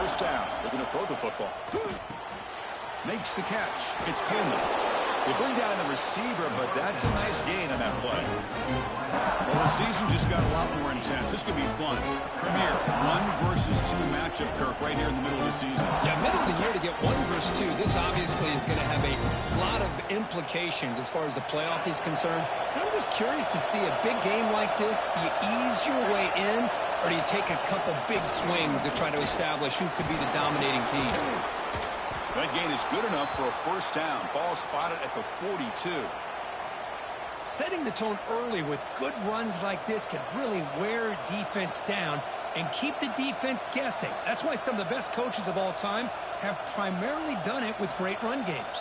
First down. Looking to throw the football. Makes the catch. It's Coleman. They bring down the receiver, but that's a nice gain on that play. Well, the season just got a lot more intense. This could be fun. Premier 1 versus 2 matchup, Kirk, right here in the middle of the season. Yeah, middle of the year to get 1 versus 2. This obviously is going to have a lot of implications as far as the playoff is concerned. I'm just curious to see a big game like this. Do you ease your way in, or do you take a couple big swings to try to establish who could be the dominating team? That gain is good enough for a first down. Ball spotted at the 42. Setting the tone early with good runs like this can really wear defense down and keep the defense guessing. That's why some of the best coaches of all time have primarily done it with great run games.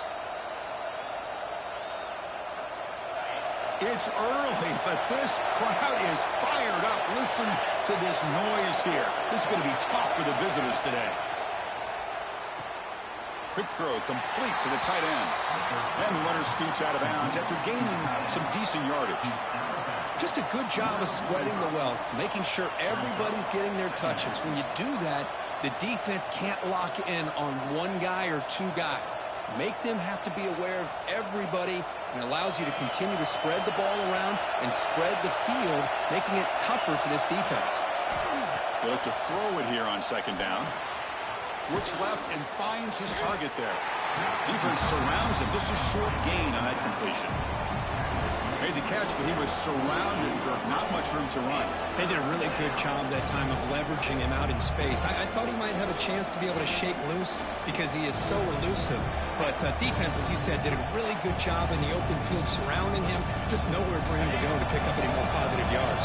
It's early, but this crowd is fired up. Listen to this noise here. This is going to be tough for the visitors today. Quick throw complete to the tight end. And the runner scoots out of bounds after gaining some decent yardage. Just a good job of spreading the wealth, making sure everybody's getting their touches. When you do that, the defense can't lock in on 1 guy or 2 guys. Make them have to be aware of everybody, and allows you to continue to spread the ball around and spread the field, making it tougher for this defense. They look to throw it here on second down. Looks left and finds his target there. Defense surrounds him. Just a short gain on that completion. Made the catch, but he was surrounded for not much room to run. They did a really good job that time of leveraging him out in space. I thought he might have a chance to be able to shake loose because he is so elusive. But defense, as you said, did a really good job in the open field surrounding him. Just nowhere for him to go to pick up any more positive yards.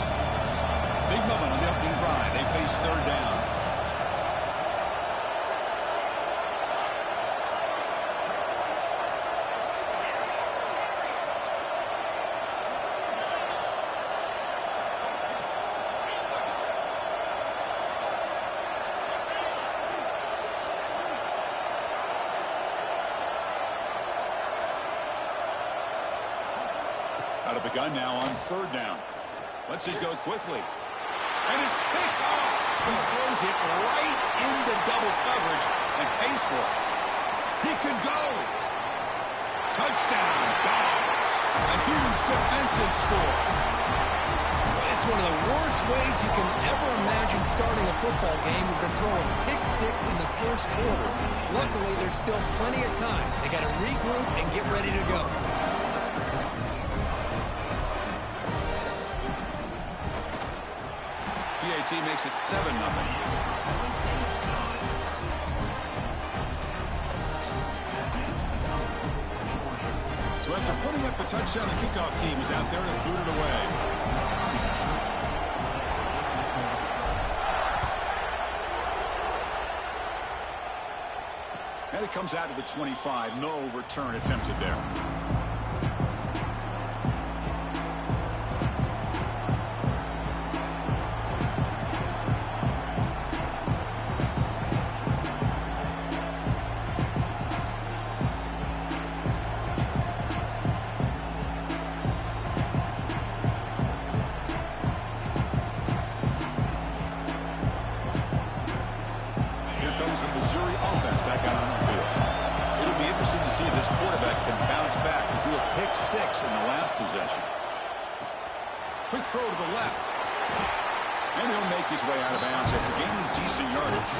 Big moment on the opening drive. They face third down. Out of the gun now on third down. Lets it go quickly. And it's picked off. He throws it right into double coverage and pays for it. He could go. Touchdown, Dogs. A huge defensive score. It's one of the worst ways you can ever imagine starting a football game is to throw a pick 6 in the first quarter. Luckily, there's still plenty of time. They got to regroup and get ready to go. PAT makes it 7-0. So after putting up a touchdown, the kickoff team is out there to boot it away. And it comes out to the 25. No return attempted there. The Missouri offense back out on the field. It'll be interesting to see if this quarterback can bounce back. He threw a pick 6 in the last possession. Quick throw to the left. And he'll make his way out of bounds after gaining decent yardage.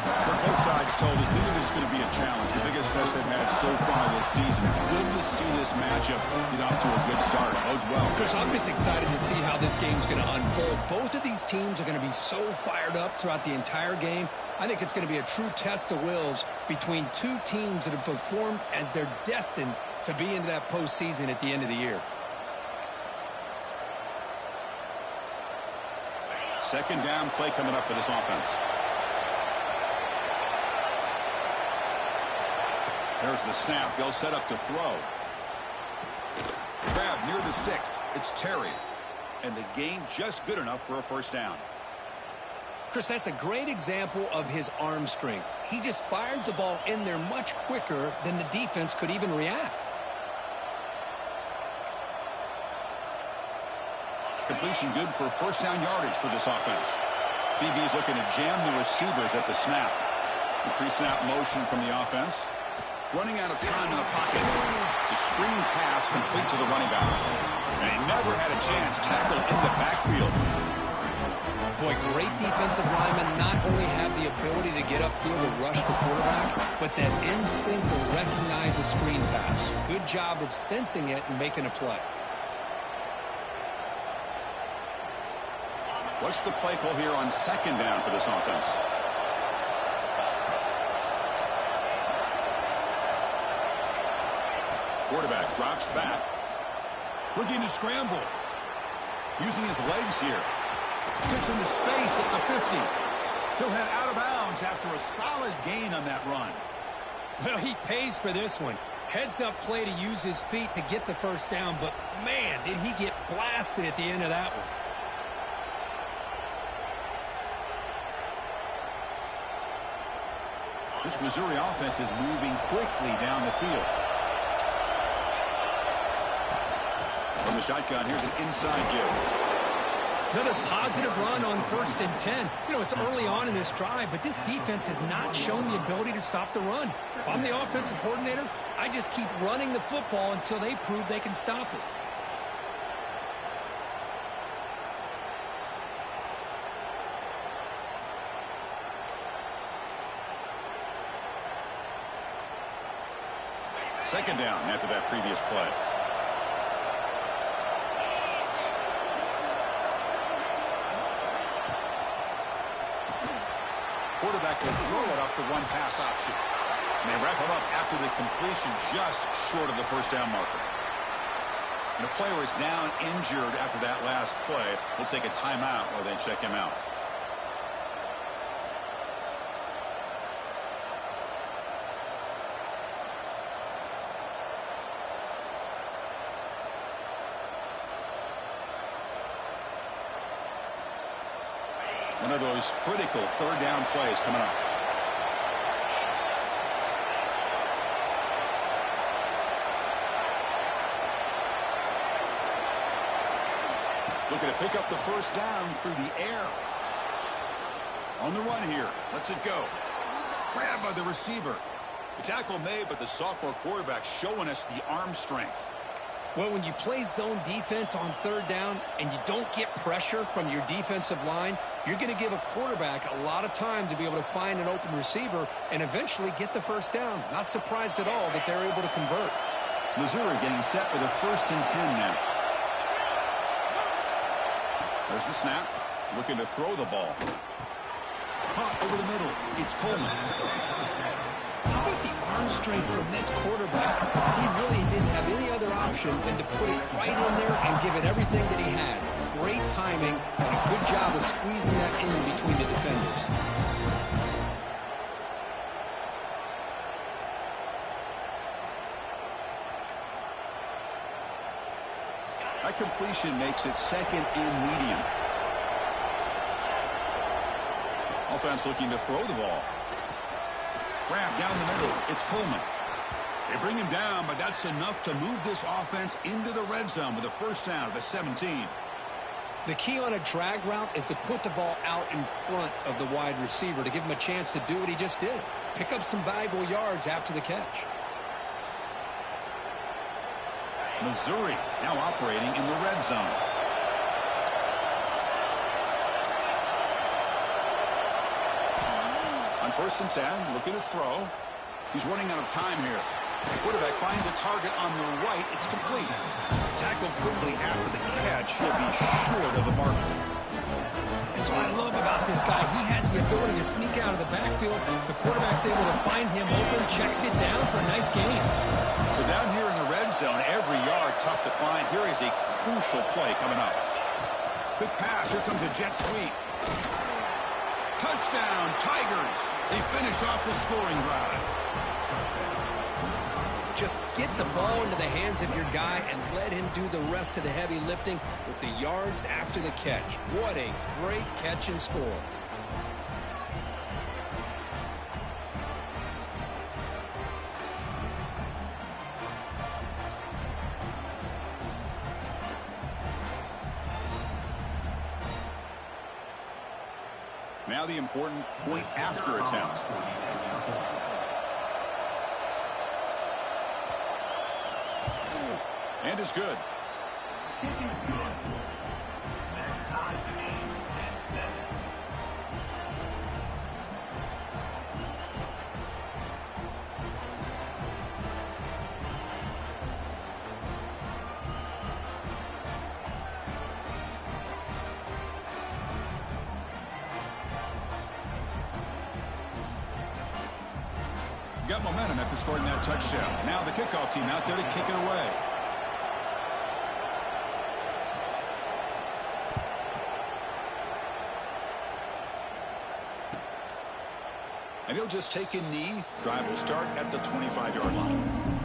But both sides told us they knew this is going to be a challenge. The biggest test they've had so far this season. Good to see this matchup get off to a good start. Bodes well. Chris, I'm just excited to see how this game's going to unfold. Both of these teams are going to be so fired up throughout the entire game. I think it's going to be a true test of wills between 2 teams that have performed as they're destined to be into that postseason at the end of the year. Second down play coming up for this offense. There's the snap. They'll set up to throw. Grab near the sticks. It's Terry. And the gain just good enough for a first down. Chris, that's a great example of his arm strength. He just fired the ball in there much quicker than the defense could even react. Completion good for first down yardage for this offense. DB is looking to jam the receivers at the snap. Pre-snap motion from the offense. Running out of time in the pocket. It's a screen pass complete to the running back. And he never had a chance. Tackled in the backfield. Boy, great defensive linemen not only have the ability to get upfield and rush the quarterback, but that instinct to recognize a screen pass. Good job of sensing it and making a play. What's the play call here on second down for this offense? Quarterback drops back. Looking to scramble. Using his legs here. Gets into space at the 50. He'll head out of bounds after a solid gain on that run. Well, he pays for this one. Heads-up play to use his feet to get the first down, but, man, did he get blasted at the end of that one. This Missouri offense is moving quickly down the field. From the shotgun, here's an inside give. Another positive run on 1st and 10. You know, it's early on in this drive, but this defense has not shown the ability to stop the run. If I'm the offensive coordinator, I just keep running the football until they prove they can stop it. Second down after that previous play. Quarterback will throw it off the one-pass option. And they wrap him up after the completion just short of the first down marker. And the player is down injured after that last play. We'll take a timeout while they check him out. One of those critical third down plays coming up. Looking to pick up the first down through the air. On the run here. Lets it go. Grabbed by the receiver. The tackle made, but the sophomore quarterback showing us the arm strength. Well, when you play zone defense on third down and you don't get pressure from your defensive line, you're going to give a quarterback a lot of time to be able to find an open receiver and eventually get the first down. Not surprised at all that they're able to convert. Missouri getting set for the 1st and 10 now. There's the snap. Looking to throw the ball. Pop over the middle. It's Coleman. How about the arm strength from this quarterback? He really didn't have any other option than to put it right in there and give it everything that he had. Great timing and a good job of squeezing that in between the defenders. That completion makes it 2nd and medium. Offense looking to throw the ball. Grab down the middle. It's Coleman. They bring him down, but that's enough to move this offense into the red zone with a first down at the 17. The key on a drag route is to put the ball out in front of the wide receiver to give him a chance to do what he just did. Pick up some valuable yards after the catch. Missouri now operating in the red zone. On 1st and 10, looking to throw. He's running out of time here. The quarterback finds a target on the right. It's complete. Tackled quickly after the catch. He'll be short of the marker. That's what I love about this guy. He has the ability to sneak out of the backfield. The quarterback's able to find him open, checks it down for a nice gain. So down here in the red zone, every yard tough to find. Here is a crucial play coming up. Quick pass. Here comes a jet sweep. Touchdown, Tigers. They finish off the scoring drive. Just get the ball into the hands of your guy and let him do the rest of the heavy lifting with the yards after the catch. What a great catch and score. Now the important point after attempt. And it's good. Got momentum after scoring that touchdown. Now the kickoff team out there to kick it away. And he'll just take a knee. Drive will start at the 25-yard line.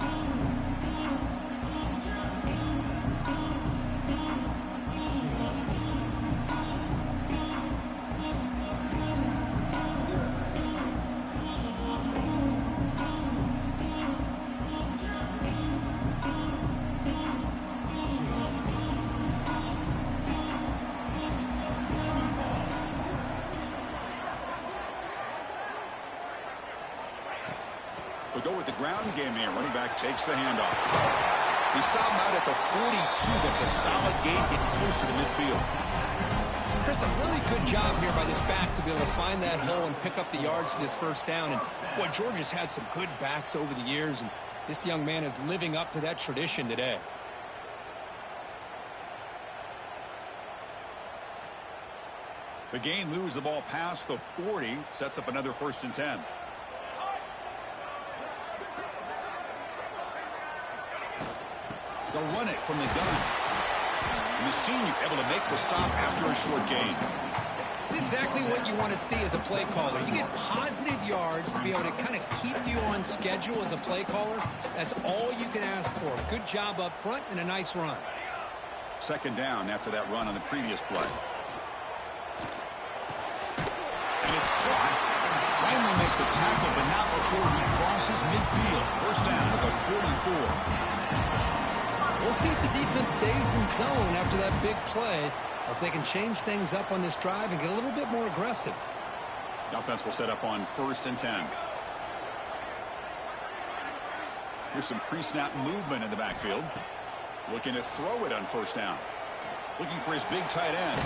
We'll go with the ground game here. Running back takes the handoff. He stopped him out at the 42. That's a solid gain, getting closer to midfield. Chris, a really good job here by this back to be able to find that hole and pick up the yards for this first down. And, boy, George has had some good backs over the years, and this young man is living up to that tradition today. The gain moves the ball past the 40, sets up another 1st and 10. They'll run it from the gun. And the senior able to make the stop after a short gain. It's exactly what you want to see as a play caller. You get positive yards to be able to kind of keep you on schedule as a play caller. That's all you can ask for. Good job up front and a nice run. 2nd down after that run on the previous play. And it's caught. Finally make the tackle, but not before he crosses midfield. 1st down at the 44. We'll see if the defense stays in zone after that big play, or if they can change things up on this drive and get a little bit more aggressive. The offense will set up on 1st and 10. Here's some pre-snap movement in the backfield. Looking to throw it on 1st down. Looking for his big tight end.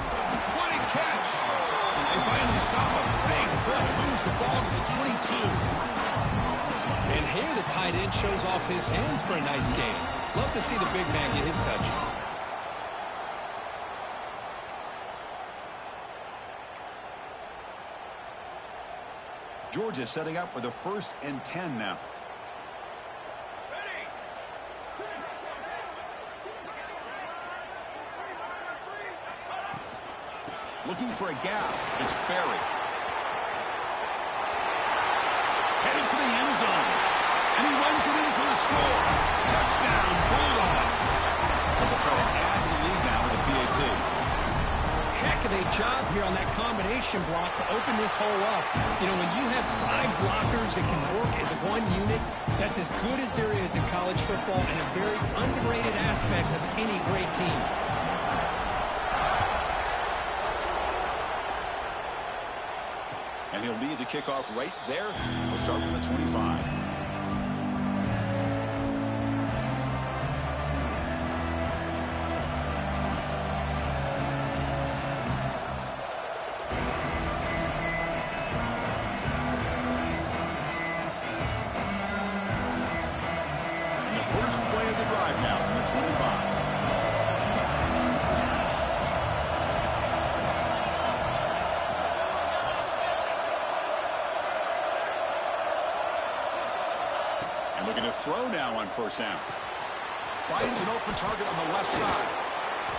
What a catch! They finally stop a big play. Moves the ball to the 22. And here the tight end shows off his hands for a nice game. Love to see the big man get his touches. Georgia setting up with a 1st and 10 now. Looking for a gap. It's Barry. Headed for the end zone. And he runs it in for the score. Touchdown, Bulldogs. And they'll try to add to the lead now with a PAT. Heck of a job here on that combination block to open this hole up. You know, when you have 5 blockers that can work as one unit, that's as good as there is in college football and a very underrated aspect of any great team. And he'll lead the kickoff right there. He'll start from the 25. First play of the drive now from the 25. And looking to throw now on 1st down. Finds an open target on the left side.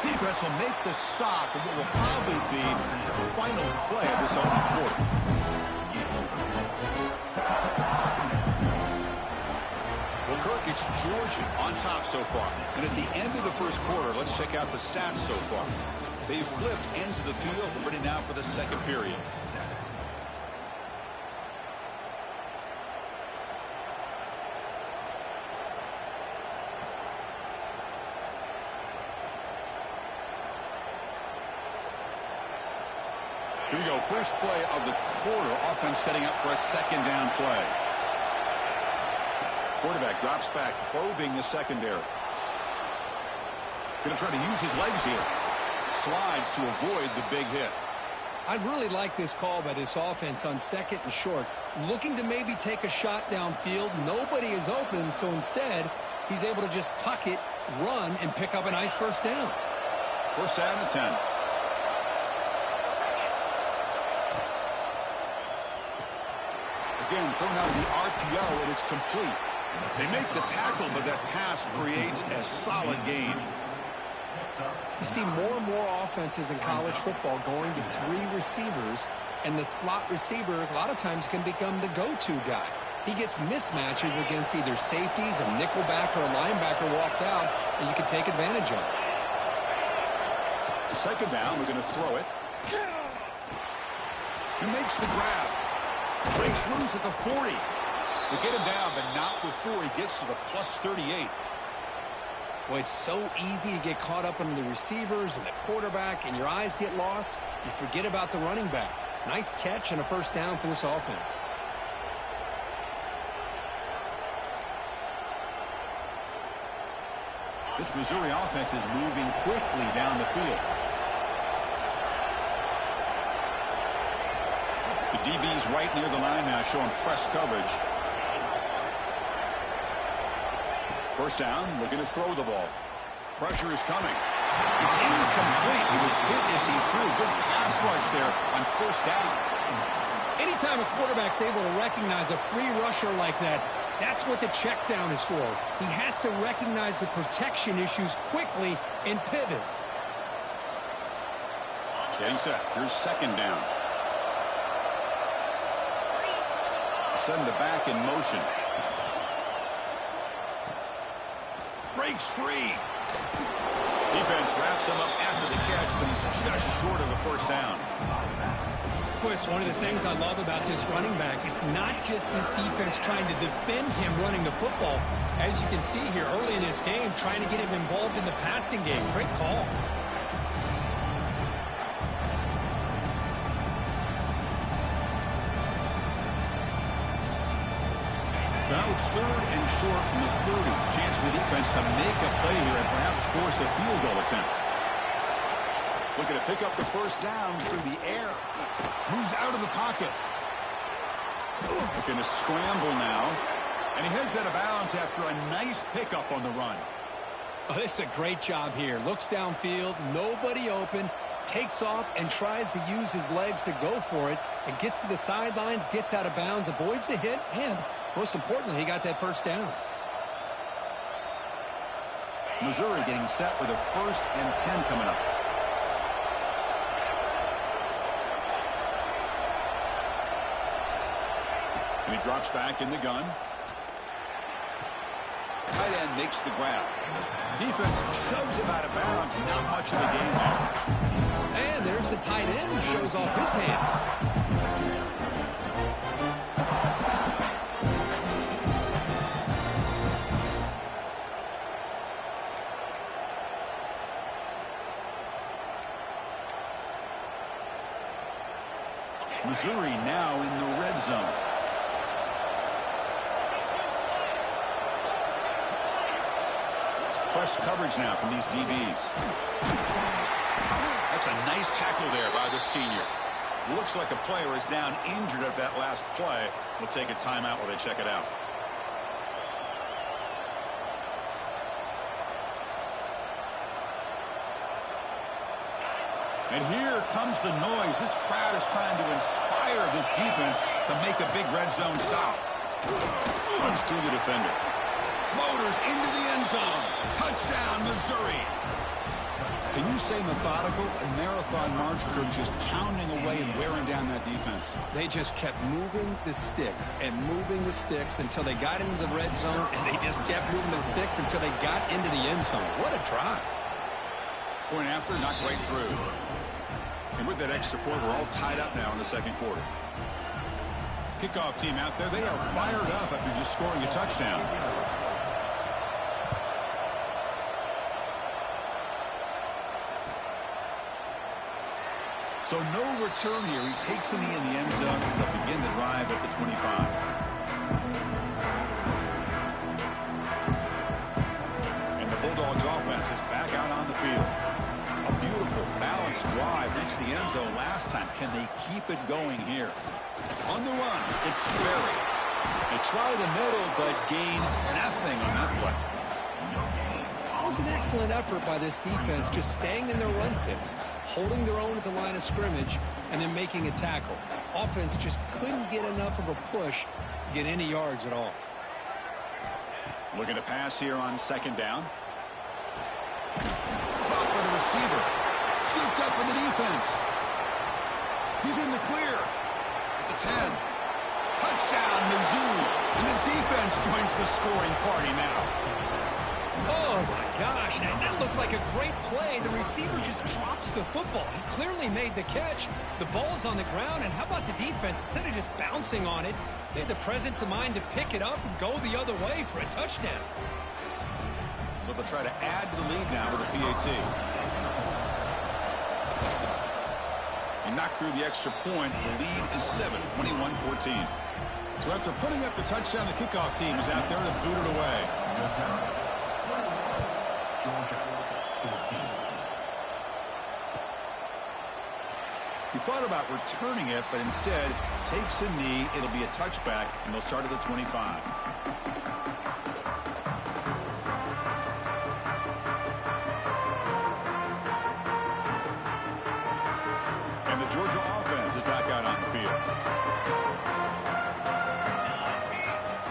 Defense will make the stop in what will probably be the final play of this opening quarter. Kirk, it's Georgia on top so far. And at the end of the 1st quarter, let's check out the stats so far. They've flipped ends of the field, ready now for the 2nd period. Here you go. First play of the quarter. Offense setting up for a second down play. Quarterback drops back, probing the secondary. Going to try to use his legs here. Slides to avoid the big hit. I really like this call by this offense on second and short. Looking to maybe take a shot downfield. Nobody is open, so instead, he's able to just tuck it, run, and pick up a nice first down. First down and 10. Again, thrown out of the RPO, and it's complete. They make the tackle, but that pass creates a solid gain. You see more and more offenses in college football going to 3 receivers, and the slot receiver a lot of times can become the go-to guy. He gets mismatches against either safeties, a nickelback, or a linebacker walked out, and you can take advantage of it. Second down, we're going to throw it. He makes the grab. Breaks loose at the 40. They get him down, but not before he gets to the plus 38. Well, it's so easy to get caught up in the receivers and the quarterback, and your eyes get lost. You forget about the running back. Nice catch and a first down for this offense. This Missouri offense is moving quickly down the field. The DB's right near the line now, showing press coverage. First down, looking to throw the ball. Pressure is coming. It's incomplete. He was hit as he threw. Good pass rush there on first down. Anytime a quarterback's able to recognize a free rusher like that, that's what the check down is for. He has to recognize the protection issues quickly and pivot. Getting set. Here's second down. Send the back in motion. Breaks free. Defense wraps him up after the catch, but he's just short of the first down. Boy, it's one of the things I love about this running back. It's not just this defense trying to defend him running the football. As you can see here early in this game, trying to get him involved in the passing game. Great call. Now it's third and short from the 30. Chance for the defense to make a play here and perhaps force a field goal attempt. Looking to pick up the first down through the air. Moves out of the pocket. Looking to scramble now. And he heads out of bounds after a nice pickup on the run. Oh, this is a great job here. Looks downfield, nobody open, takes off and tries to use his legs to go for it, and gets to the sidelines, gets out of bounds, avoids the hit, and most importantly, he got that first down. Missouri getting set with a first and 10 coming up. And he drops back in the gun. Tight end makes the grab. Defense shoves him out of bounds. Not much of a game there. And there's the tight end who shows off his hands. Missouri now in the red zone. It's press coverage now from these DBs. That's a nice tackle there by the senior. Looks like a player is down injured at that last play. We'll take a timeout while they check it out. And here comes the noise. This crowd is trying to inspire this defense to make a big red zone stop. Runs through the defender. Motors into the end zone. Touchdown, Missouri. Can you say methodical? A marathon march crew just pounding away and wearing down that defense. They just kept moving the sticks and moving the sticks until they got into the red zone, and they just kept moving the sticks until they got into the end zone. What a drive. Point after, not quite through. And with that extra point, we're all tied up now in the second quarter. Kickoff team out there, they are fired up after just scoring a touchdown. So no return here. He takes a knee in the end zone, and they'll begin the drive at the 25. And the Bulldogs offense is back out on the field. A beautiful, balanced drive. Reached the end zone last time. Can they keep it going here? On the run, it's Berry. They try the middle, but gain nothing on that play. It was an excellent effort by this defense, just staying in their run fits, holding their own at the line of scrimmage, and then making a tackle. Offense just couldn't get enough of a push to get any yards at all. Looking to pass here on second down. Caught by the receiver. Scooped up with the defense. He's in the clear. At the 10. Touchdown, Mizzou. And the defense joins the scoring party now. Oh, my gosh. That looked like a great play. The receiver just drops the football. He clearly made the catch. The ball's on the ground, and how about the defense? Instead of just bouncing on it, they had the presence of mind to pick it up and go the other way for a touchdown. So they'll try to add to the lead now with a PAT. He knocked through the extra point. The lead is 7, 21-14. So after putting up the touchdown, the kickoff team is out there to boot it away. He thought about returning it, but instead takes a knee. It'll be a touchback, and they'll start at the 25. And the Georgia offense is back out on the field.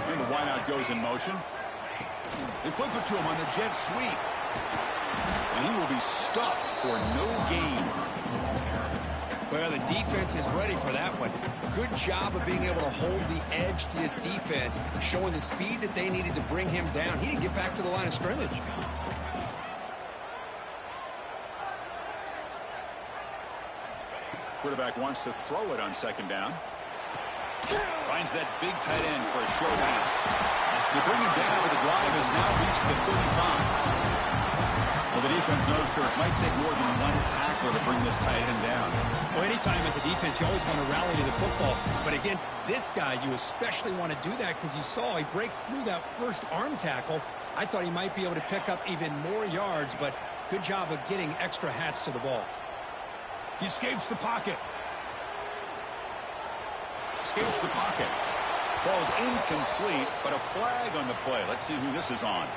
And the wideout goes in motion. They flip it to him on the jet sweep. And he will be stuffed for no gain. Well, the defense is ready for that one. Good job of being able to hold the edge to this defense, showing the speed that they needed to bring him down. He didn't get back to the line of scrimmage. Quarterback wants to throw it on second down. Finds that big tight end for a short pass. They bring him down, but the drive has now reached the 35. Well, the defense knows, Kirk, might take more than one tackler to bring this tight end down. Well, anytime as a defense, you always want to rally to the football. But against this guy, you especially want to do that because you saw he breaks through that first arm tackle. I thought he might be able to pick up even more yards, but good job of getting extra hats to the ball. He escapes the pocket. Escapes the pocket. Ball's incomplete, but a flag on the play. Let's see who this is on.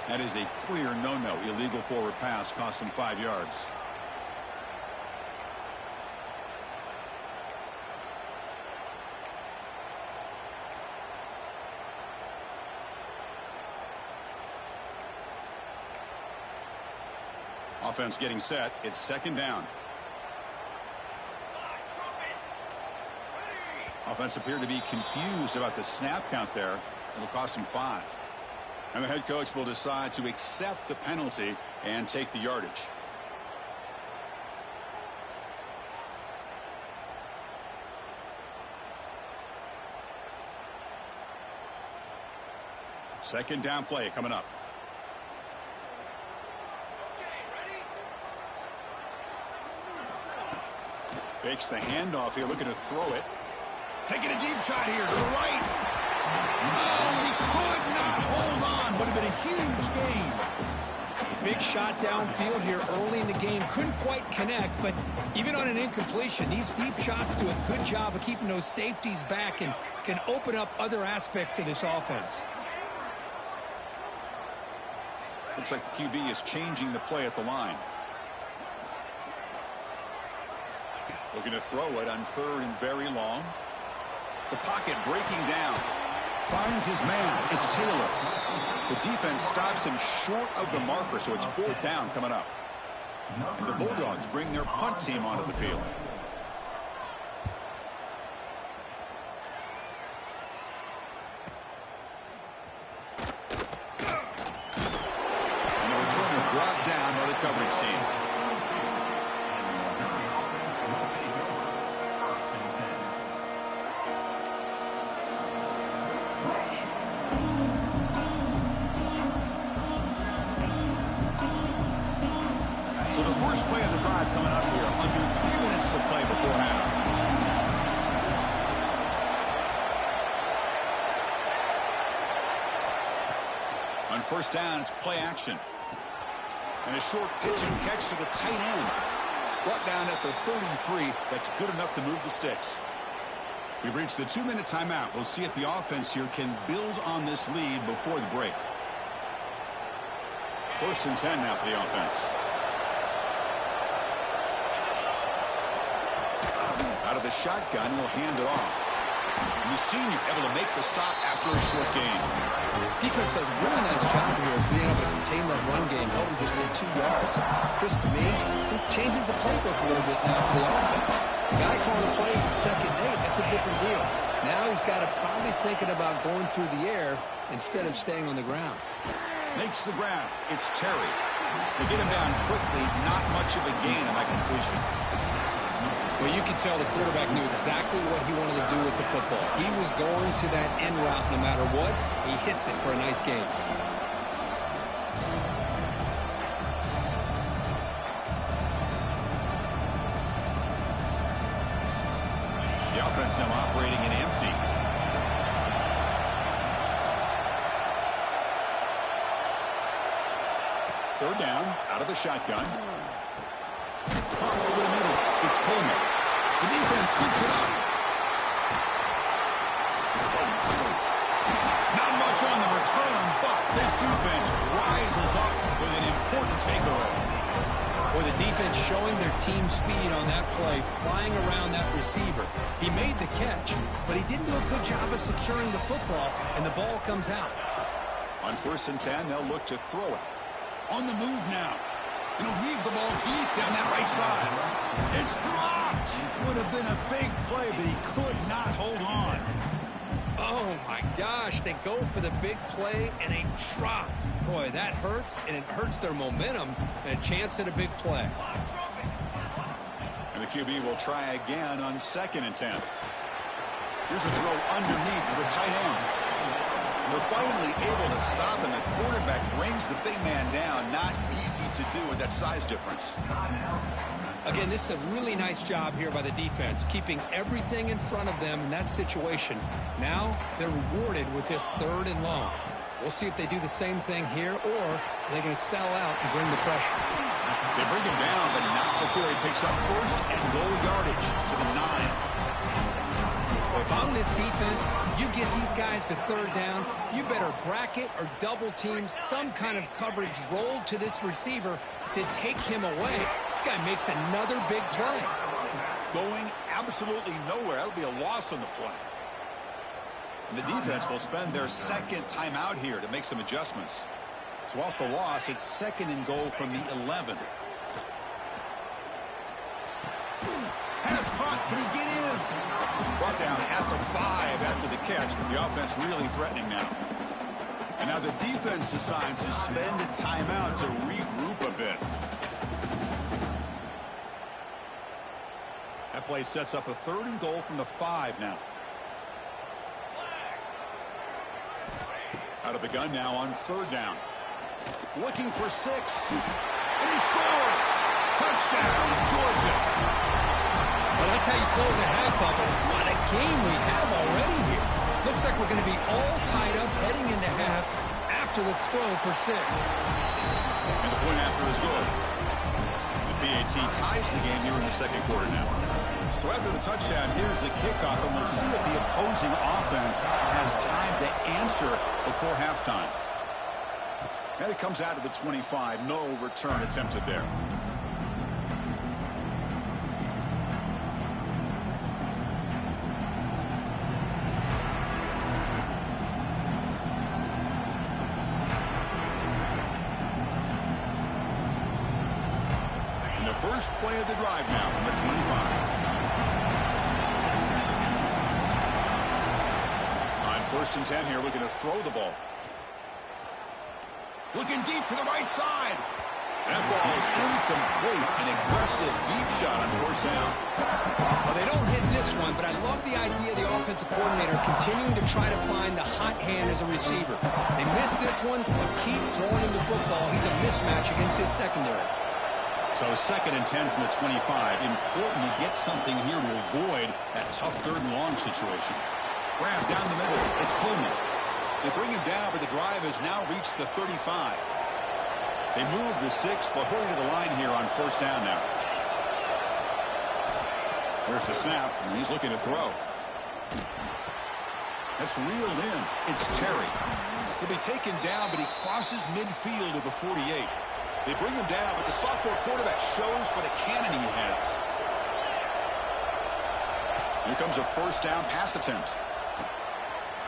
That is a clear no-no. Illegal forward pass cost him 5 yards. Offense getting set. It's second down. Offense appeared to be confused about the snap count there. It'll cost him 5. And the head coach will decide to accept the penalty and take the yardage. Second down play coming up. Fakes the handoff here, looking to throw it. Taking a deep shot here to the right. Oh, he could not hold on. Would have been a huge gain. Big shot downfield here early in the game. Couldn't quite connect, but even on an incompletion, these deep shots do a good job of keeping those safeties back and can open up other aspects of this offense. Looks like the QB is changing the play at the line. Looking to throw it on third and very long. The pocket breaking down. Finds his man. It's Taylor. The defense stops him short of the marker, so it's fourth down coming up. And the Bulldogs bring their punt team onto the field. And the returner brought down by the coverage team. So the first play of the drive coming up minutes to play before half. On first down, it's play action. And a short pitch and catch to the tight end. Brought down at the 33. That's good enough to move the sticks. We've reached the 2-minute timeout. We'll see if the offense here can build on this lead before the break. First and 10 now for the offense. Out of the shotgun, he'll hand it off. And the senior able to make the stop after a short gain. Defense does a really nice job here of being able to contain that run game, held just for 2 yards. Chris, to me, this changes the playbook a little bit now for the offense. The guy calling the plays at 2nd and 8, that's a different deal. Now he's got to probably thinking about going through the air instead of staying on the ground. Makes the grab. It's Terry. They get him down quickly. Not much of a gain on that completion. Well, you could tell the quarterback knew exactly what he wanted to do with the football. He was going to that end route no matter what. He hits it for a nice gain. The offense now operating in empty. Third down, out of the shotgun. Caught over the middle. It's Coleman. The defense scoops it up. Not much on the return, but this defense rises up with an important takeaway. Or the defense showing their team speed on that play, flying around that receiver. He made the catch, but he didn't do a good job of securing the football, and the ball comes out. On first and 10, they'll look to throw it. On the move now. And he'll heave the ball deep down that right side. It's dropped. Would have been a big play, but he could not hold on. Oh, my gosh. They go for the big play and a drop. Boy, that hurts, and it hurts their momentum and a chance at a big play. And the QB will try again on 2nd and 10. Here's a throw underneath to the tight end. They're finally able to stop, and the quarterback brings the big man down. Not easy to do with that size difference. Again, this is a really nice job here by the defense, keeping everything in front of them in that situation. Now they're rewarded with this 3rd and long. We'll see if they do the same thing here, or they're going to sell out and bring the pressure. They bring him down, but not before he picks up first and goal yardage to the 9. If I'm this defense, you get these guys to 3rd down, you better bracket or double team some kind of coverage rolled to this receiver to take him away. This guy makes another big play. Going absolutely nowhere. That'll be a loss on the play. And the defense will spend their 2nd timeout here to make some adjustments. So off the loss, it's 2nd and goal from the 11. Pass caught. Can he get in? Brought down at the 5 after the catch. The offense really threatening now. And now the defense decides to spend a timeout to regroup a bit. That play sets up a 3rd and goal from the 5 now. Out of the gun now on 3rd down. Looking for 6. And he scores! Touchdown, Georgia! Well, that's how you close a half up. What a game we have already here. Looks like we're going to be all tied up heading into half after the throw for 6. And the point after is good. The PAT ties the game here in the 2nd quarter now. So after the touchdown, here's the kickoff, and we'll see if the opposing offense has time to answer before halftime. And it comes out of the 25. No return attempted there. And the first play of the drive now from the 25. First and 10 here, looking to throw the ball. Looking deep for the right side. That ball is incomplete. An aggressive deep shot on first down. Well, they don't hit this one, but I love the idea of the offensive coordinator continuing to try to find the hot hand as a receiver. They missed this one, but keep throwing him the football. He's a mismatch against his secondary. So 2nd and 10 from the 25. Important to get something here to avoid that tough 3rd and long situation. Grab down the middle. It's Pullman. They bring him down, but the drive has now reached the 35. They move the 6. They'll hurry to the line here on 1st down now. There's the snap, and he's looking to throw. That's reeled in. It's Terry. He'll be taken down, but he crosses midfield of the 48. They bring him down, but the sophomore quarterback shows what a cannon he has. Here comes a 1st down pass attempt.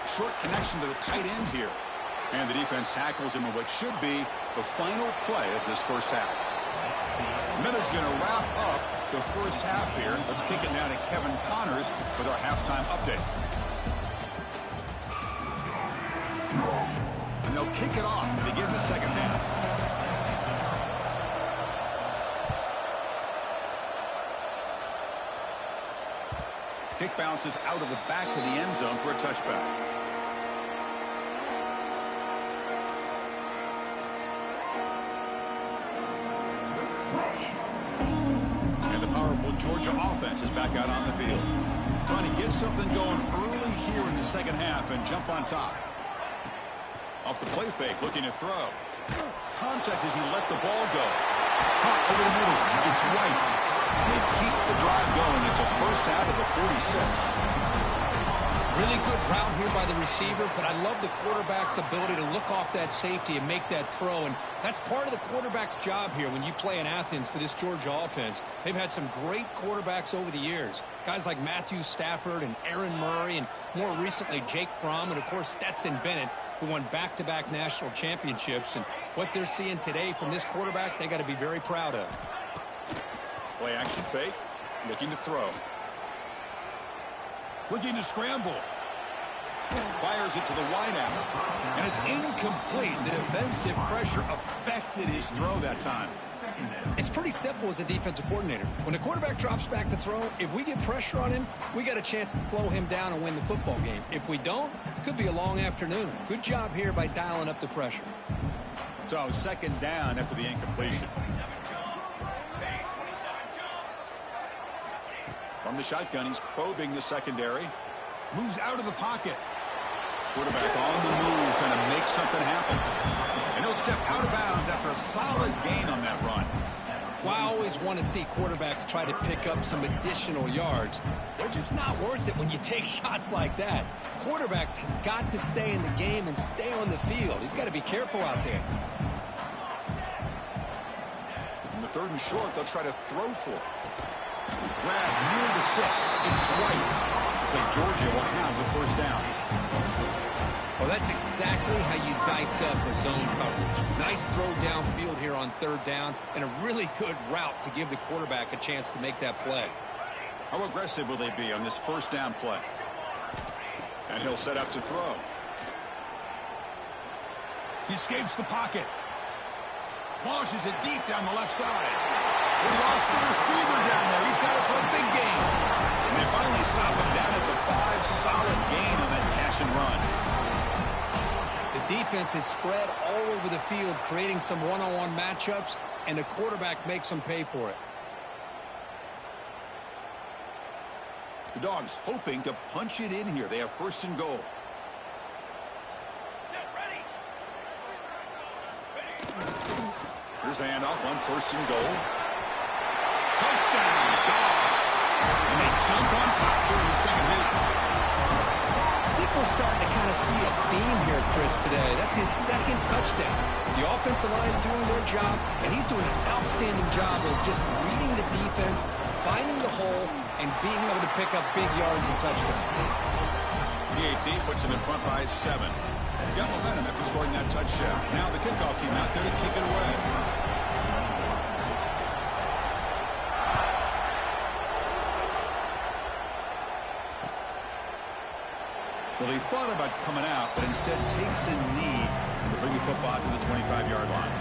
Short connection to the tight end here. And the defense tackles him in what should be the final play of this 1st half. Miller's going to wrap up the 1st half here. Let's kick it now to Kevin Connors with our halftime update. And they'll kick it off to begin the 2nd half. Kick bounces out of the back of the end zone for a touchback. And the powerful Georgia offense is back out on the field. Trying to get something going early here in the 2nd half and jump on top. Off the play fake, looking to throw. Contact as he let the ball go. Caught over the middle. It's White. They keep the drive going. It's a 1st out of the 46. Really good route here by the receiver, but I love the quarterback's ability to look off that safety and make that throw. And that's part of the quarterback's job here when you play in Athens for this Georgia offense. They've had some great quarterbacks over the years. Guys like Matthew Stafford and Aaron Murray, and more recently Jake Fromm, and of course Stetson Bennett, who won back-to-back national championships. And what they're seeing today from this quarterback, they got to be very proud of. Play action fake. Looking to throw. Looking to scramble. Fires it to the wideout. And it's incomplete. The defensive pressure affected his throw that time. It's pretty simple as a defensive coordinator. When the quarterback drops back to throw, if we get pressure on him, we got a chance to slow him down and win the football game. If we don't, it could be a long afternoon. Good job here by dialing up the pressure. So 2nd down after the incompletion. From the shotgun, he's probing the secondary. Moves out of the pocket. Quarterback on the move, trying to make something happen. And he'll step out of bounds after a solid gain on that run. Well, I always want to see quarterbacks try to pick up some additional yards. They're just not worth it when you take shots like that. Quarterbacks have got to stay in the game and stay on the field. He's got to be careful out there. In the 3rd and short, they'll try to throw for it. Grab near the sticks. It's White. Looks like Georgia will have the 1st down. Well, that's exactly how you dice up a zone coverage. Nice throw downfield here on 3rd down, and a really good route to give the quarterback a chance to make that play. How aggressive will they be on this 1st down play? And he'll set up to throw. He escapes the pocket. Launches it deep down the left side. They lost the receiver down there. He's got it for a big gain. And they finally stop him down at the 5. Solid gain on that catch and run. The defense is spread all over the field, creating some one-on-one matchups, and the quarterback makes them pay for it. The Dogs hoping to punch it in here. They have 1st and goal. Here's the handoff on 1st and goal. Touchdown, Dogs. And they jump on top here in the 2nd half. I think we're starting to kind of see a theme here, Chris, today. That's his 2nd touchdown. The offensive line doing their job, and he's doing an outstanding job of just reading the defense, finding the hole, and being able to pick up big yards and touchdowns. PAT puts him in front by 7. Got momentum after scoring that touchdown. Now the kickoff team out there to kick it away. Well, he thought about coming out, but instead takes a knee to bring the football to the 25-yard line.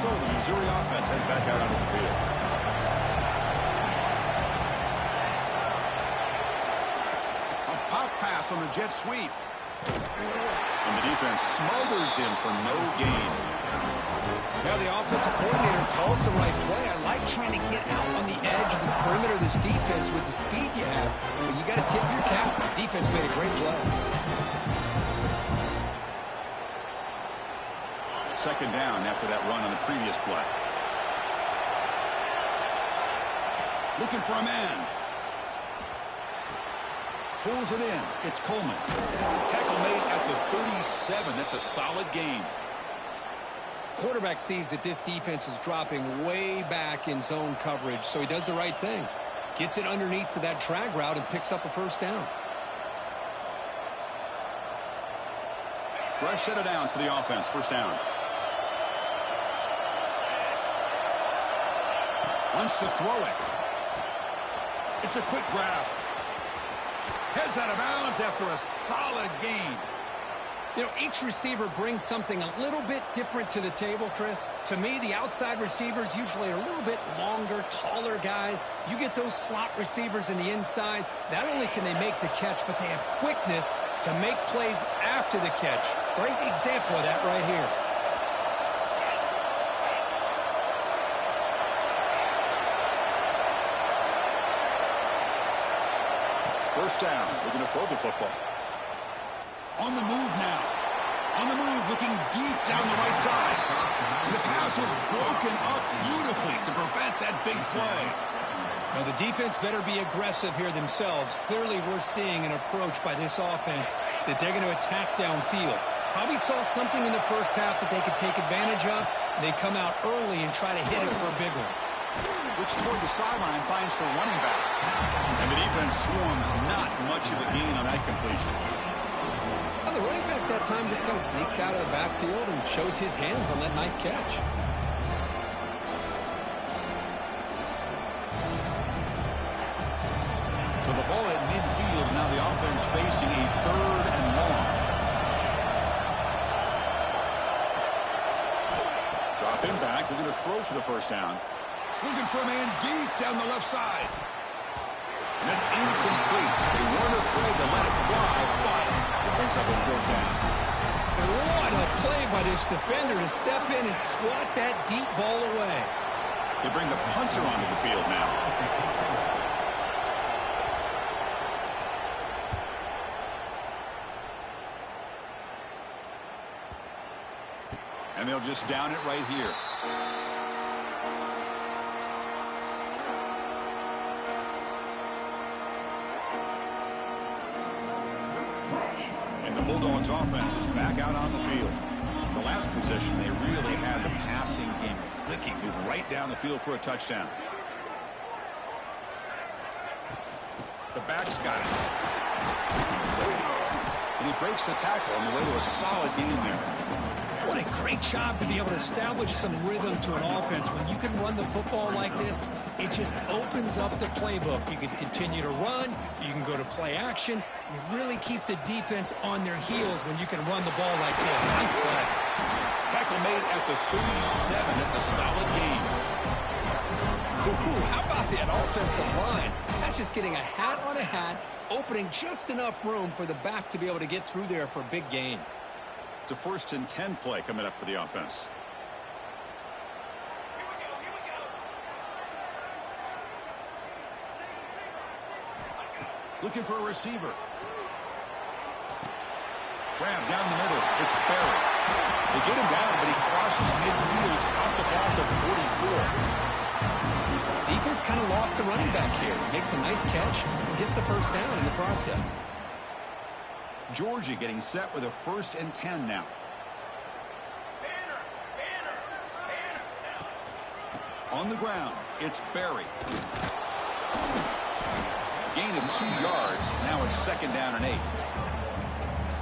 So the Missouri offense heads back out onto the field. A pop pass on the jet sweep. And the defense smothers him for no gain. Now the offensive coordinator calls the right play. I like trying to get out on the edge of the perimeter of this defense with the speed you have. But you got to tip your cap. The defense made a great play. Second down after that run on the previous play. Looking for a man. Pulls it in. It's Coleman. Tackle made at the 37. That's a solid gain. Quarterback sees that this defense is dropping way back in zone coverage, so he does the right thing. Gets it underneath to that drag route and picks up a first down. Fresh set of downs for the offense. First down. Wants to throw it. It's a quick grab. Heads out of bounds after a solid gain. You know, each receiver brings something a little bit different to the table, Chris. To me, the outside receivers usually are a little bit longer, taller guys. You get those slot receivers in the inside. Not only can they make the catch, but they have quickness to make plays after the catch. Great example of that right here. First down. We're going to throw the football. On the move now. On the move, looking deep down the right side. And the pass is broken up beautifully to prevent that big play. Now, the defense better be aggressive here themselves. Clearly, we're seeing an approach by this offense that they're going to attack downfield. Probably saw something in the first half that they could take advantage of. They come out early and try to hit it for a big one. Which toward the sideline finds the running back. And the defense swarms not much of a gain on that completion. Well, the running back that time just kind of sneaks out of the backfield and shows his hands on that nice catch. So the ball at midfield. Now the offense facing a third and long. Dropping back. They're going to throw for the first down. Looking for a man deep down the left side. And that's incomplete. They weren't afraid to let it fly, but it brings up a fourth down. And what a play by this defender to step in and swat that deep ball away. They bring the punter onto the field now. And they'll just down it right here. Bulldogs offense is back out on the field. The last possession, they really had the passing game clicking, move right down the field for a touchdown. The back's got it. And he breaks the tackle on the way to a solid gain there. What a great job to be able to establish some rhythm to an offense. When you can run the football like this, it just opens up the playbook. You can continue to run. You can go to play action. You really keep the defense on their heels when you can run the ball like this. Nice play. Tackle made at the 37. That's a solid gain. Ooh, how about that offensive line? That's just getting a hat on a hat, opening just enough room for the back to be able to get through there for a big gain. It's a 1st and 10 play coming up for the offense. Looking for a receiver. Grab down the middle. It's Barry. They get him down, but he crosses midfield. Stop the ball to 44. Defense kind of lost a running back here. Makes a nice catch and gets the first down in the process. Georgia getting set with a 1st and 10 now. On the ground, it's Barry. Gain of 2 yards. Now it's 2nd down and 8.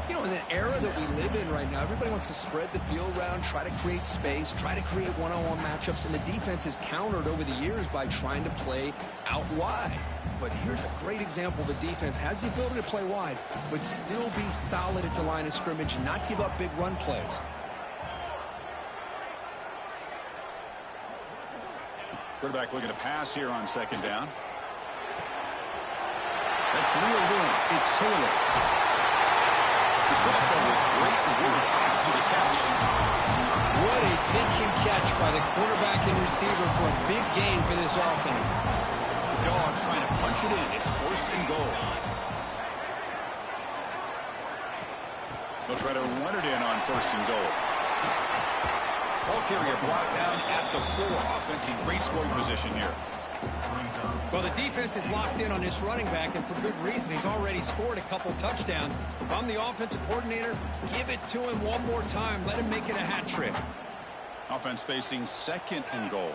You know, in an era that we live in right now, everybody wants to spread the field around, try to create space, try to create one-on-one matchups, and the defense has countered over the years by trying to play out wide. But here's a great example. The defense has the ability to play wide, but still be solid at the line of scrimmage and not give up big run plays. Quarterback looking to pass here on second down. That's reeled in. It's Taylor. The sophomore with great work after the catch. What a pitch and catch by the quarterback and receiver for a big gain for this offense. The Dogs trying to punch it in. It's first and goal. They'll try to run it in on first and goal. Ball carrier brought down at the 4. Offense in great scoring position here. Well, the defense is locked in on this running back, and for good reason. He's already scored a couple touchdowns. If I'm the offensive coordinator, give it to him one more time. Let him make it a hat trick. Offense facing second and goal.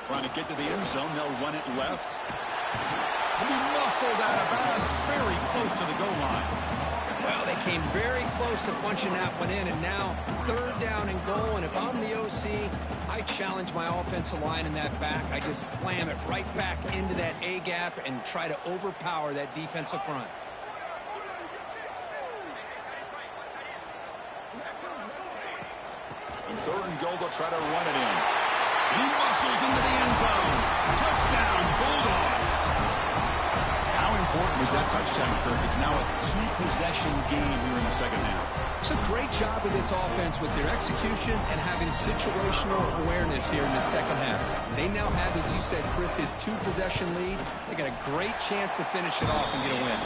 Trying to get to the end zone. They'll run it left. He'll be muscled out of bounds very close to the goal line. Well, they came very close to punching that one in, and now third down and goal. And if I'm the OC, I challenge my offensive line in that back. I just slam it right back into that A gap and try to overpower that defensive front. In third and goal, they'll try to run it in. He muscles into the end zone. Touchdown, Bulldogs. How important was that touchdown, Kirk? It's now a 2-possession game here in the second half. It's a great job of this offense with their execution and having situational awareness here in the second half. They now have, as you said, Chris, this 2-possession lead. They got a great chance to finish it off and get a win.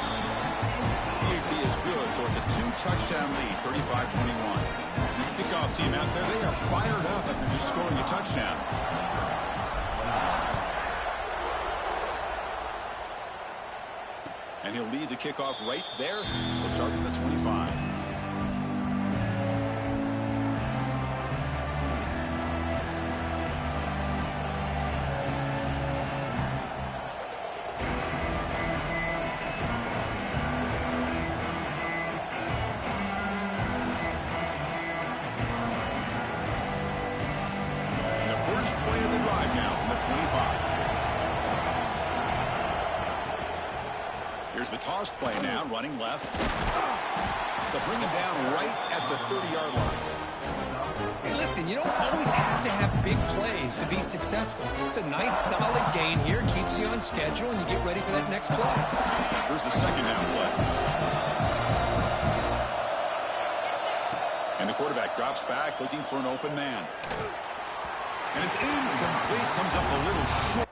PNG is good, so it's a 2-touchdown lead, 35-21. Kickoff team out there, they are fired up after just scoring a touchdown. And he'll lead the kickoff right there. We'll start from the 25. And the first play of the drive now from the 25. Here's the toss play now, running left. They'll bring him down right at the 30-yard line. Hey, listen, you don't always have to have big plays to be successful. It's a nice, solid gain here, keeps you on schedule, and you get ready for that next play. Here's the second down play. And the quarterback drops back, looking for an open man. And it's incomplete, comes up a little short.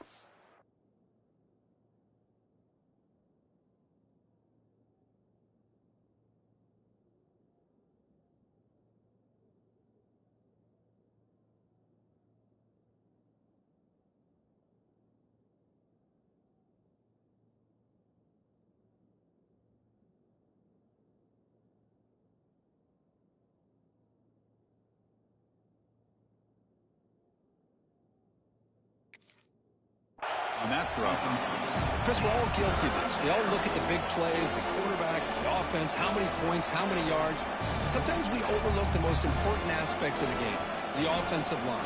On that throw. Chris, we're all guilty of this. We all look at the big plays, the quarterbacks, the offense, how many points, how many yards. Sometimes we overlook the most important aspect of the game, the offensive line.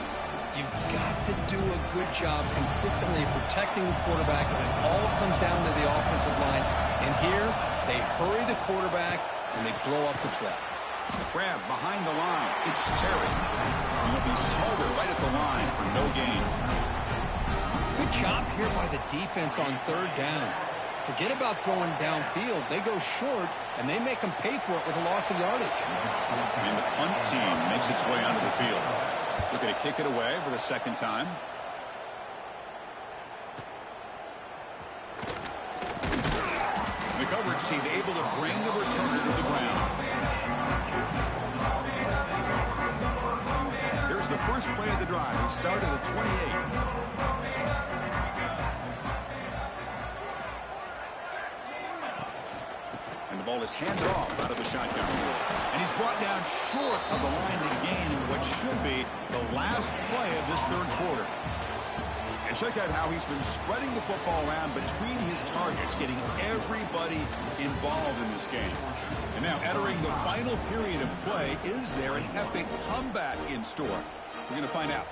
You've got to do a good job consistently protecting the quarterback, and it all comes down to the offensive line. And here, they hurry the quarterback, and they blow up the play. Grab behind the line. It's Terry. And he'll be smothered right at the line for no gain. Good job here by the defense on third down. Forget about throwing downfield. They go short, and they make them pay for it with a loss of yardage. And the punt team makes its way onto the field. Looking to kick it away for the second time. The coverage team able to bring the returner to the ground. Here's the first play of the drive. He started at 28. And the ball is handed off out of the shotgun. And he's brought down short of the line to gain in what should be the last play of this third quarter. And check out how he's been spreading the football around between his targets, getting everybody involved in this game. And now entering the final period of play, is there an epic comeback in store? We're going to find out.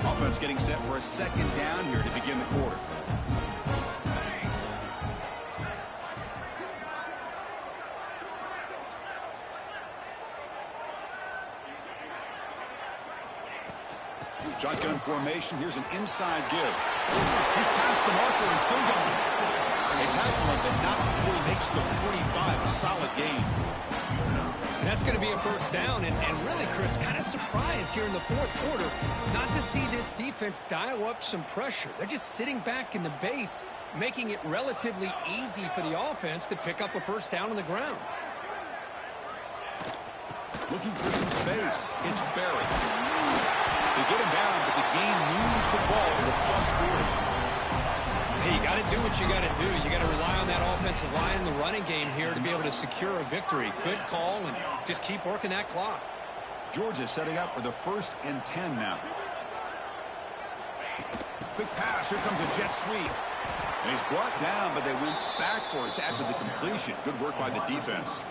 Offense getting set for a second down here to begin the quarter. Shotgun formation. Here's an inside give. He's past the marker and still going. They tackle him, but not before he makes the 45. A solid gain. And that's going to be a first down. And really, Chris, kind of surprised here in the fourth quarter not to see this defense dial up some pressure. They're just sitting back in the base, making it relatively easy for the offense to pick up a first down on the ground. Looking for some space. It's Barry. They get him down, but the game moves the ball to the +40. Hey, you got to do what you got to do. You got to rely on that offensive line in the running game here to be able to secure a victory. Good call, and just keep working that clock. Georgia setting up for the 1st and 10 now. Quick pass. Here comes a jet sweep. And he's brought down, but they went backwards after the completion. Good work by the defense.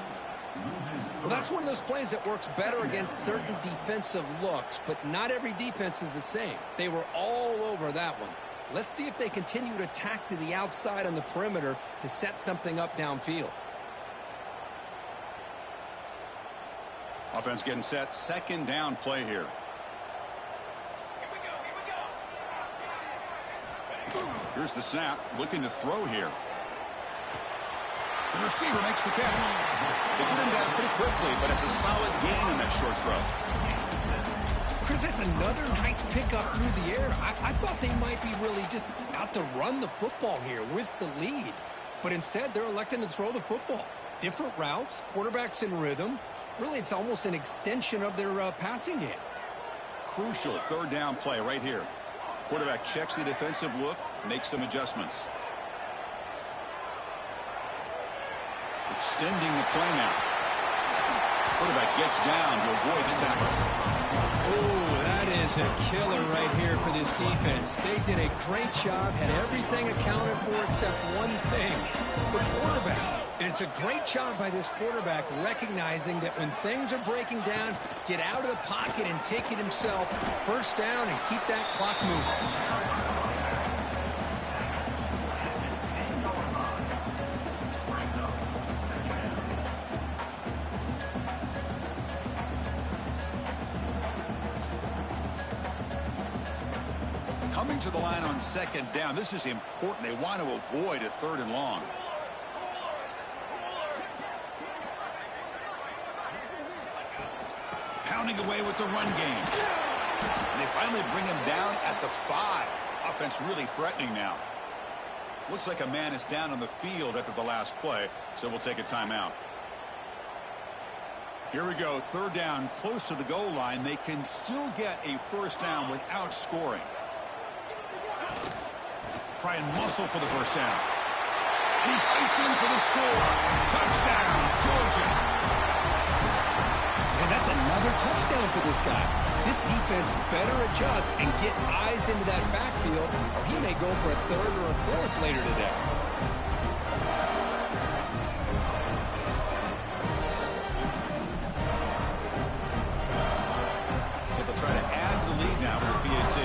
Well, that's one of those plays that works better against certain defensive looks, but not every defense is the same. They were all over that one. Let's see if they continue to tack to the outside on the perimeter to set something up downfield. Offense getting set. 2nd down play here. Here's the snap. Looking to throw here. The receiver makes the catch. They get him down pretty quickly, but it's a solid gain in that short throw. Chris, that's another nice pickup through the air. I thought they might be really just out to run the football here with the lead. But instead, they're electing to throw the football. Different routes, quarterbacks in rhythm. Really, it's almost an extension of their passing game. Crucial 3rd down play right here. Quarterback checks the defensive look, makes some adjustments. Extending the play now. Quarterback gets down to avoid the tackle. Oh, that is a killer right here for this defense. They did a great job, had everything accounted for except one thing, the quarterback. And it's a great job by this quarterback recognizing that when things are breaking down, get out of the pocket and take it himself. First down and keep that clock moving. Coming to the line on 2nd down. This is important. They want to avoid a 3rd and long. Pounding away with the run game. And they finally bring him down at the 5. Offense really threatening now. Looks like a man is down on the field after the last play, so we'll take a timeout. Here we go. 3rd down, close to the goal line. They can still get a first down without scoring. Try and muscle for the first down. And he fights in for the score. Touchdown, Georgia. And that's another touchdown for this guy. This defense better adjust and get eyes into that backfield, or he may go for a 3rd or a 4th later today. They'll try to add to the lead now for PNG.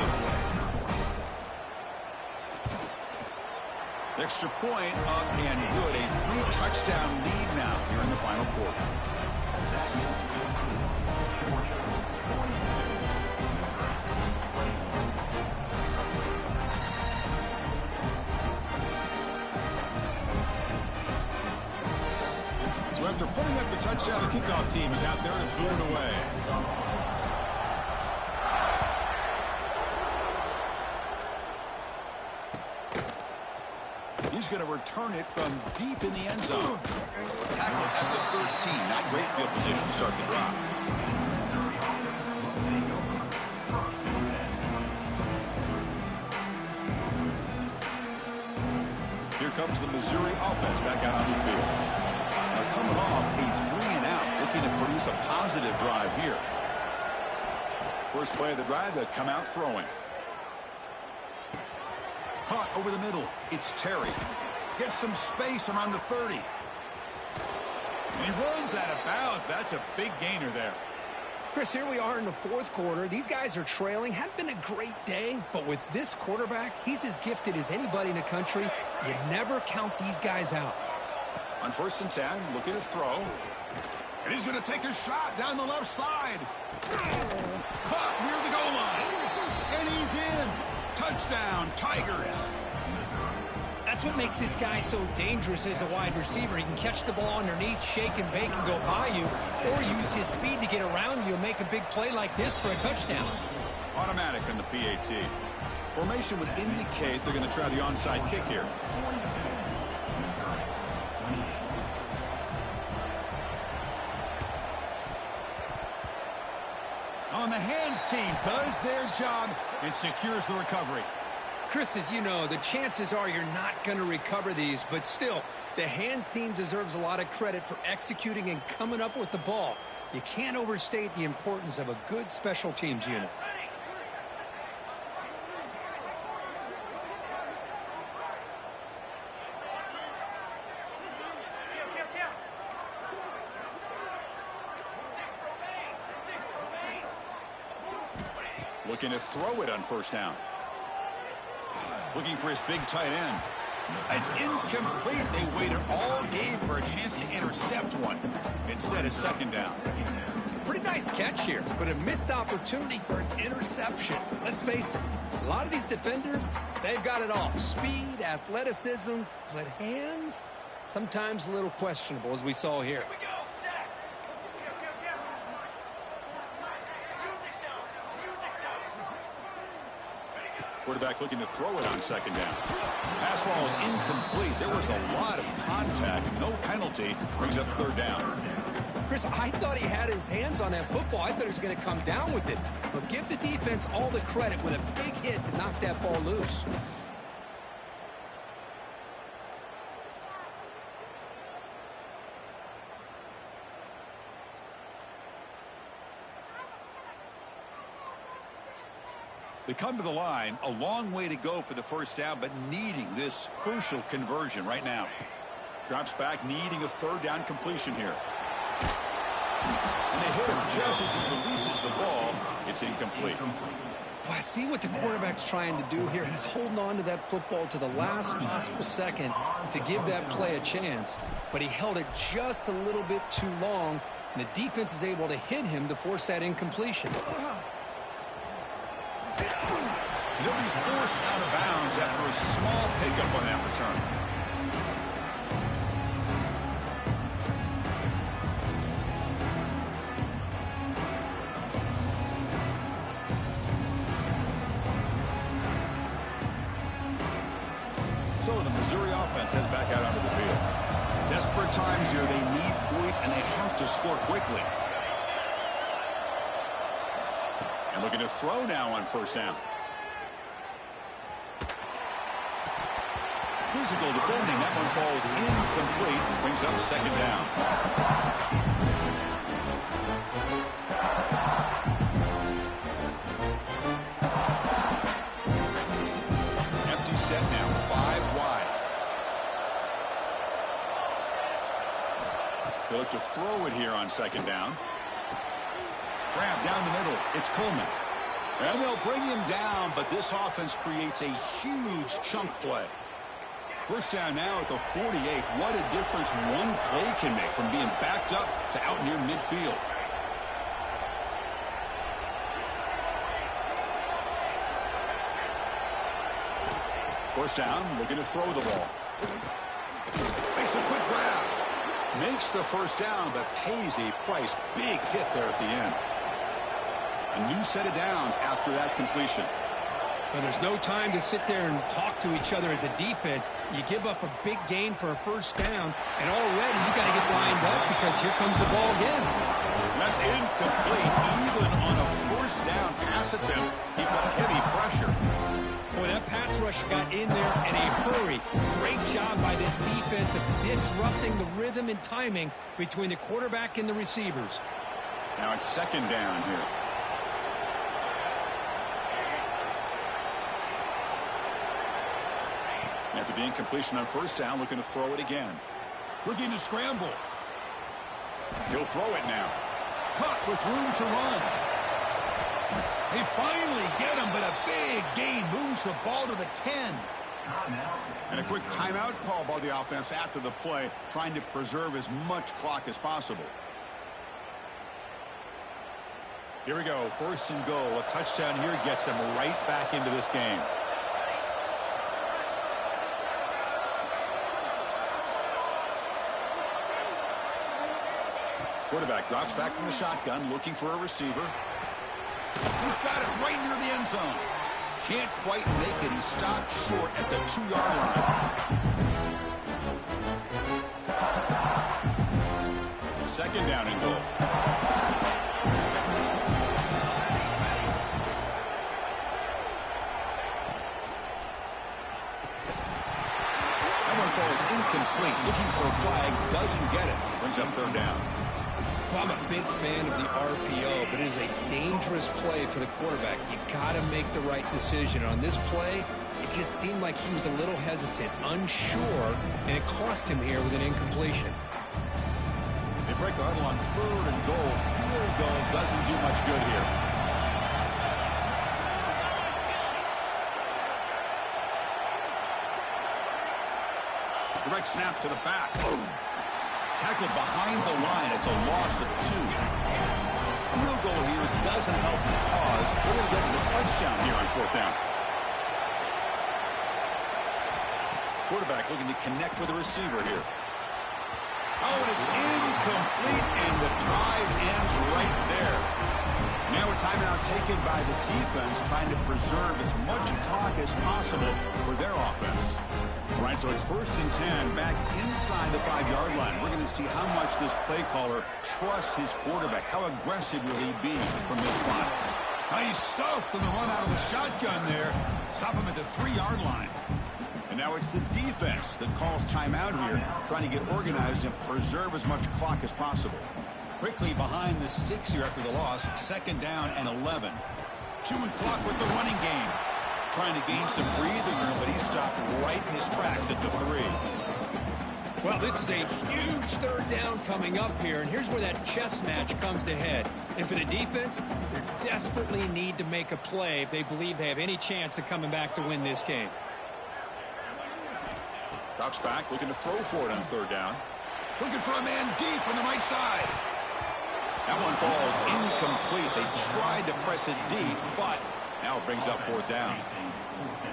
Extra point up and good. A 3-touchdown lead now here in the final quarter. So after putting up the touchdown, the kickoff team is out there to boo it away. He's going to return it from deep in the end zone. Tackle at the 13. Not great field position to start the drive. Here comes the Missouri offense back out on the field. Now coming off a 3-and-out, looking to produce a positive drive here. First play of the drive, they come out throwing. Caught over the middle. It's Terry. Gets some space around the 30. And he runs out of bounds. That's a big gainer there. Chris, here we are in the 4th quarter. These guys are trailing. Hadn't been a great day, but with this quarterback, he's as gifted as anybody in the country. You never count these guys out. On 1st and 10, looking to throw. And he's going to take a shot down the left side. Caught near the goal line. Touchdown, Tigers. That's what makes this guy so dangerous as a wide receiver. He can catch the ball underneath, shake and bake and go by you, or use his speed to get around you and make a big play like this for a touchdown. Automatic on the PAT. Formation would indicate they're going to try the onside kick here. On the hands team does their job and secures the recovery. Chris, as you know, the chances are you're not going to recover these, but still, the hands team deserves a lot of credit for executing and coming up with the ball. You can't overstate the importance of a good special teams unit. Looking to throw it on first down. Looking for his big tight end. It's incomplete. They waited all game for a chance to intercept one. Instead, it's second down. Pretty nice catch here, but a missed opportunity for an interception. Let's face it, a lot of these defenders, they've got it all. Speed, athleticism, but hands, sometimes a little questionable, as we saw here. Quarterback looking to throw it on second down. Pass ball is incomplete. There was a lot of contact. No penalty. Brings up third down. Chris, I thought he had his hands on that football. I thought he was going to come down with it. But give the defense all the credit with a big hit to knock that ball loose. They come to the line, a long way to go for the first down, but needing this crucial conversion right now. Drops back, needing a third down completion here. And they hit him just as he releases the ball. It's incomplete. Well, I see what the quarterback's trying to do here. He's holding on to that football to the last possible second to give that play a chance. But he held it just a little bit too long, and the defense is able to hit him to force that incompletion. He'll be forced out of bounds after a small pickup on that return. So the Missouri offense heads back out onto the field. Desperate times here. They need points, and they have to score quickly. And looking to throw now on first down. Physical defending. That one falls incomplete. Brings up second down. Empty set now. 5 wide. They look to throw it here on second down. Grab down the middle. It's Coleman. And they'll bring him down, but this offense creates a huge chunk play. First down now at the 48. What a difference one play can make from being backed up to out near midfield. First down, looking to throw the ball. Makes a quick grab. Makes the first down, but pays a price. Big hit there at the end. A new set of downs after that completion. Well, there's no time to sit there and talk to each other as a defense. You give up a big gain for a first down, and already you got to get lined up because here comes the ball again. That's incomplete. Even on a first down pass attempt, he felt heavy pressure. Boy, that pass rush got in there in a hurry. Great job by this defense of disrupting the rhythm and timing between the quarterback and the receivers. Now it's second down here. After the incompletion on first down, looking to throw it again. Looking to scramble. He'll throw it now. Caught with room to run. They finally get him, but a big gain moves the ball to the 10. And a quick timeout call by the offense after the play, trying to preserve as much clock as possible. Here we go, first and goal. A touchdown here gets them right back into this game. Quarterback drops back from the shotgun, looking for a receiver. He's got it right near the end zone. Can't quite make it. He stopped short at the 2-yard line. Second down and goal. That one falls incomplete. Looking for a flag. Doesn't get it. Brings up third down. I'm a big fan of the RPO, but it is a dangerous play for the quarterback. You got to make the right decision. On this play, it just seemed like he was a little hesitant, unsure, and it cost him here with an incompletion. They break the huddle on third and goal. Field goal doesn't do much good here. Direct snap to the back. Boom. Tackled behind the line. It's a loss of 2. Field goal here doesn't help the cause. We're going to go for the touchdown here on fourth down. Quarterback looking to connect with the receiver here. Oh, and it's incomplete, and the drive ends right there. Now a timeout taken by the defense, trying to preserve as much clock as possible for their offense. All right, so it's 1st and 10 back inside the 5-yard line. We're going to see how much this play caller trusts his quarterback. How aggressive will he be from this spot? Nice stuff from the run out of the shotgun there. Stop him at the 3-yard line. And now it's the defense that calls timeout here, trying to get organized and preserve as much clock as possible. Quickly behind the sticks here after the loss. 2nd down and 11. Chewing clock with the running game. Trying to gain some breathing room, but he stopped right in his tracks at the 3. Well, this is a huge third down coming up here, and here's where that chess match comes to head. And for the defense, they desperately need to make a play if they believe they have any chance of coming back to win this game. Drops back, looking to throw for it on 3rd down. Looking for a man deep on the right side. That one falls incomplete. They tried to press it deep, but now it brings up 4th down.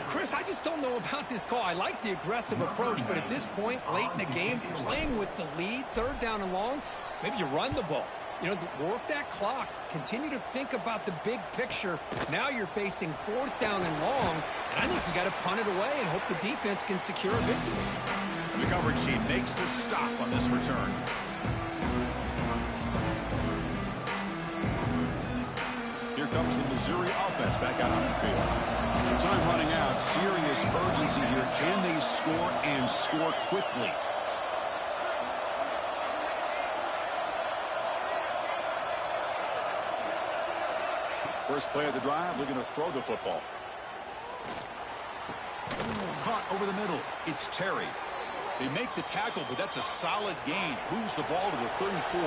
Chris, I just don't know about this call. I like the aggressive approach, but at this point, late in the game, playing with the lead, 3rd down and long, maybe you run the ball. You know, work that clock. Continue to think about the big picture. Now you're facing 4th down and long, and I think you got to punt it away and hope the defense can secure a victory. The coverage team makes the stop on this return. Here comes the Missouri offense back out on the field. Time running out. Serious urgency here. Can they score and score quickly? First play of the drive, looking to throw the football. Caught over the middle. It's Terry. They make the tackle, but that's a solid gain. Moves the ball to the 34.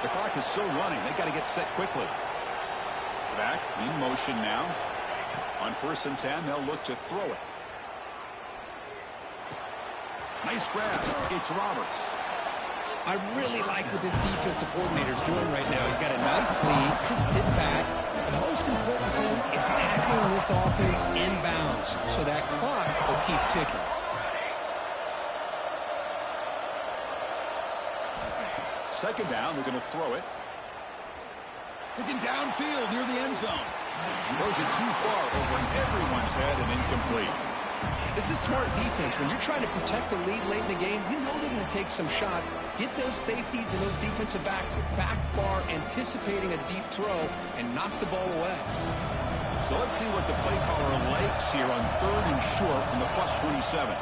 The clock is still running. They got to get set quickly. Back in motion now. On 1st and 10, they'll look to throw it. Nice grab. It's Roberts. I really like what this defensive coordinator is doing right now. He's got a nice lead. Just sit back. The most important thing is tackling this offense inbounds so that clock will keep ticking. Second down, we're going to throw it. Looking downfield near the end zone. Throws it too far over everyone's head and incomplete. This is smart defense. When you're trying to protect the lead late in the game, you know they're going to take some shots. Get those safeties and those defensive backs back far, anticipating a deep throw, and knock the ball away. So let's see what the play caller likes here on 3rd and short from the +27.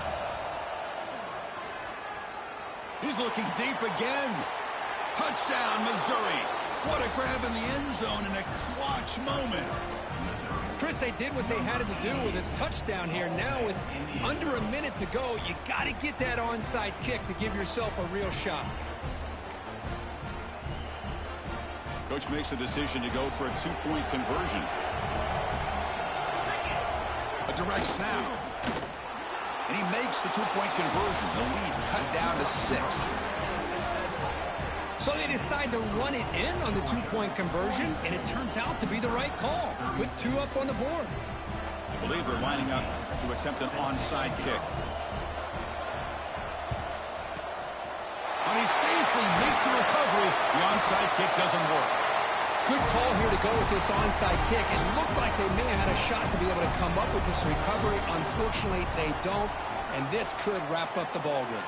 He's looking deep again. Touchdown, Missouri. What a grab in the end zone in a clutch moment. Chris, they did what they had to do with his touchdown here. Now with under a minute to go, you got to get that onside kick to give yourself a real shot. Coach makes the decision to go for a 2-point conversion. A direct snap. And he makes the 2-point conversion. The lead cut down to 6. So they decide to run it in on the 2-point conversion, and it turns out to be the right call. Put 2 up on the board. I believe they're lining up to attempt an onside kick. And he safely makes the recovery through. The onside kick doesn't work. Good call here to go with this onside kick. It looked like they may have had a shot to be able to come up with this recovery. Unfortunately, they don't, and this could wrap up the ballgame.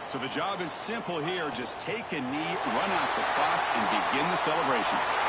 So the job is simple here. Just take a knee, run out the clock, and begin the celebration.